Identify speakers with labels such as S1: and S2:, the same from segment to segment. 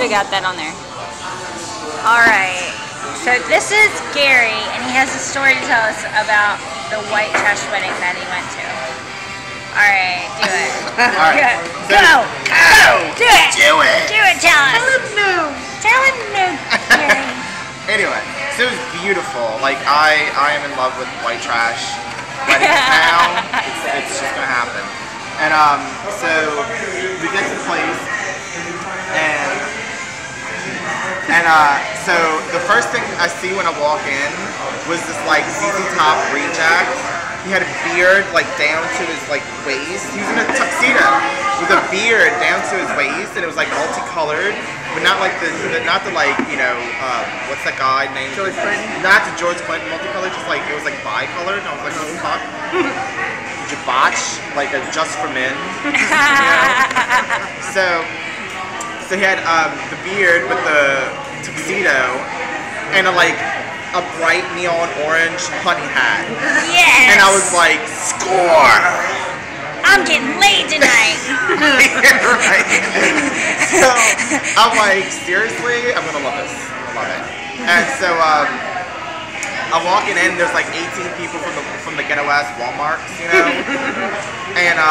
S1: have got that on there. Alright. So this is Gary, and he has a story to tell us about the white trash wedding that he went to. Alright, do it.
S2: Alright.
S1: Go! Do it!
S2: Do it!
S1: Do it, tell us!
S2: Tell him no!
S1: Tell him no, Gary.
S2: Anyway, so it was beautiful. Like, I am in love with white trash weddings now. It's just gonna happen. And so we get to the place, and so the first thing I see when I walk in was this like ZZ Top reject. He had a beard like down to his like waist. He was in a tuxedo with a beard down to his waist, and it was like multicolored, but not like not the like, you know, what's that guy named?
S3: George Clinton.
S2: Not the George Clinton multicolored, just like it was like bicolored. And I was like, what the fuck? Did you botch like a Just for Men? You know? So he had the beard with the tuxedo and a bright neon orange honey hat.
S1: Yes!
S2: And I was like, score!
S1: I'm getting laid tonight!
S2: Yeah, right. So I'm like, seriously? I'm gonna love this. I love it. And so I'm walking in, there's like 18 people from the ghetto ass Walmarts, you know? And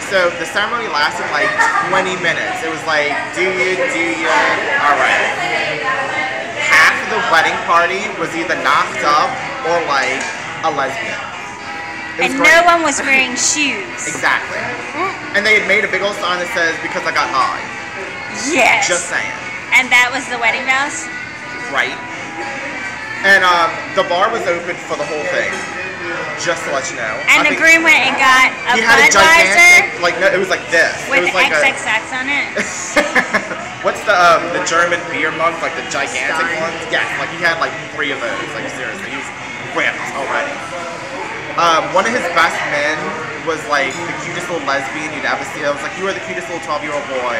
S2: so the ceremony lasted like 20 minutes. It was like, do you, alright. Half of the wedding party was either knocked up or like a lesbian.
S1: And no one was wearing shoes.
S2: Exactly. And they had made a big old sign that says, because I got high.
S1: Yes.
S2: Just saying.
S1: And that was the wedding vows?
S2: Right. And the bar was open for the whole thing. Just to let you know.
S1: And the groom went and got a
S2: he had a
S1: Budweiser
S2: gigantic, like, no, it was like this.
S1: with
S2: it was like
S1: XXX on it.
S2: What's the German beer mug, like the gigantic ones? Yeah, like he had like 3 of those. Like seriously, he was ripped already. One of his best men was like the cutest little lesbian you'd ever see. I was like, you are the cutest little 12-year-old boy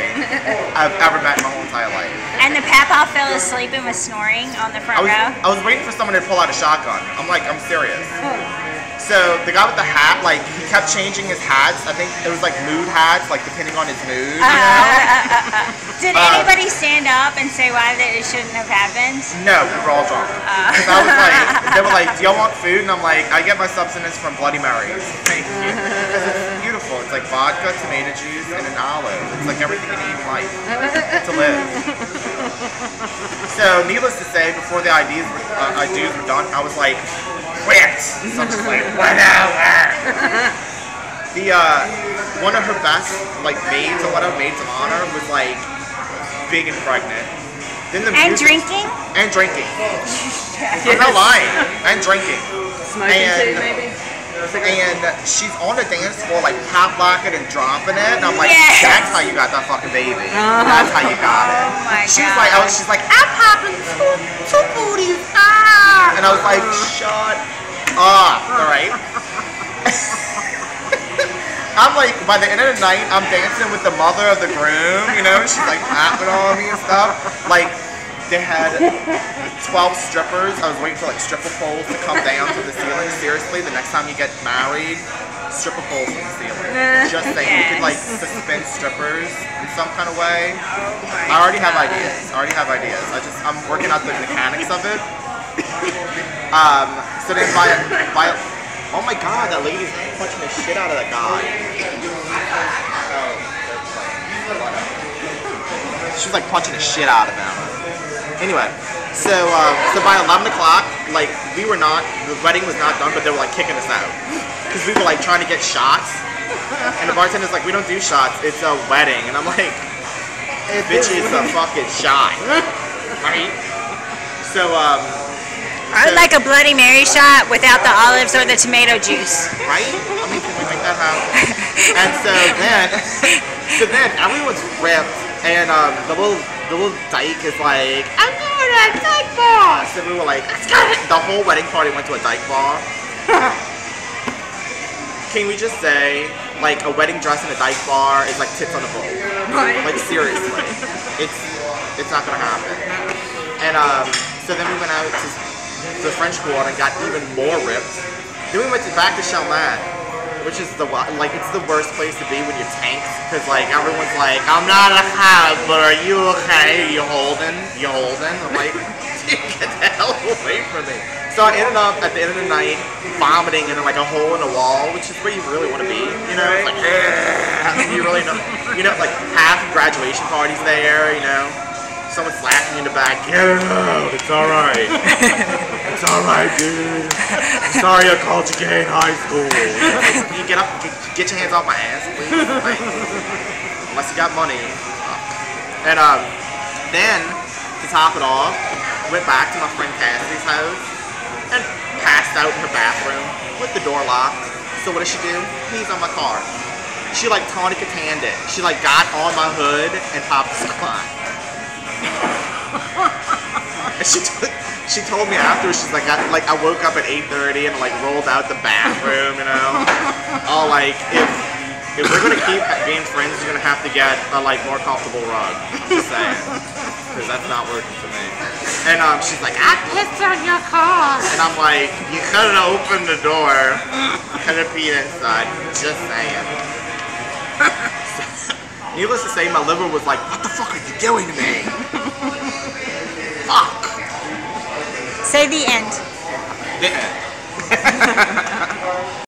S2: I've ever met in my whole entire life.
S1: And the papa fell asleep and was snoring on the front row.
S2: I was waiting for someone to pull out a shotgun. I'm like, I'm serious. So the guy with the hat, like, he kept changing his hats. I think it was like mood hats, like depending on his mood. You know?
S1: Did anybody stand up and say why that it shouldn't have happened?
S2: No, we were all drunk. Because I was like, they were like, do y'all want food? And I'm like, I get my substance from Bloody Marys. Thank you. Because it's beautiful. It's like vodka, tomato juice, and an olive. It's like everything you need in life to live. So needless to say, before the IDs were done, I was like, whipped. So I'm just like, whatever. The one of her best like maids or whatever, maids of honor, was like big and pregnant. Then the
S1: drinking?
S2: And drinking. I'm not lying. And drinking.
S3: Smoking too, maybe?
S2: And she's on the dance floor like pop locking and dropping it, and I'm like,
S1: yes.
S2: That's how you got that fucking baby. That's how you got it.
S1: Oh my
S2: God. She's like, I'm popping two booties. Ah! And I was like, shut up. Alright. I'm like, by the end of the night, I'm dancing with the mother of the groom, you know, she's like clapping on me and stuff. Like, they had 12 strippers. I was waiting for like stripper poles to come down to the ceiling. Seriously, the next time you get married, stripper poles from the ceiling. Just saying, you could like suspend strippers in some kind of way. I already have ideas. I'm working out the mechanics of it. So then by oh my God, that lady's punching the shit out of that guy. She was like punching the shit out of him. Anyway, so by 11 o'clock, like the wedding was not done, but they were like kicking us out because we were like trying to get shots, and the bartender's like, we don't do shots, it's a wedding, and I'm like, bitch, it's a fucking shot, right? So
S1: I would like a Bloody Mary shot without the olives or the tomato juice.
S2: Right? I mean, can we make that happen? And so then everyone's ripped, and the little dyke is like, I'm going to a dyke bar. So we were like, let's go. The whole wedding party went to a dyke bar. Can we just say, like, a wedding dress in a dyke bar is like tits on a bowl?
S3: Right.
S2: Like, seriously. It's not gonna happen. And so then we went out to the French Quarter and got even more ripped. Then we went back to Chalmette, which is it's the worst place to be when you're tanked, because like everyone's like, I'm not a hug, but are you okay? You holding? I'm like, get the hell away from me. So I ended up at the end of the night vomiting in like a hole in the wall, which is where you really want to be. You know, it's like you really know. You know, like half graduation parties there. You know, someone slapping you in the back. Get it out. It's all right. It's all right, dude. I'm sorry I called you gay in high school. You get up, get your hands off my ass, please. Like, unless you got money. And then to top it off, went back to my friend Cassidy's house and passed out in her bathroom with the door locked. So what does she do? He's on my car. She like Tawny Katanned it. She like got on my hood and popped the squat. And she told me afterwards, she's like, I woke up at 8:30 and like rolled out the bathroom, you know. All like, if we're gonna keep being friends, you're gonna have to get a like more comfortable rug. Just saying, because that's not working for me. And she's like, I pissed on your car. And I'm like, you could have opened the door, could have peed inside. Just saying. Needless to say, my liver was like, what the fuck are you doing to me? Fuck.
S1: Say the end.
S2: The end.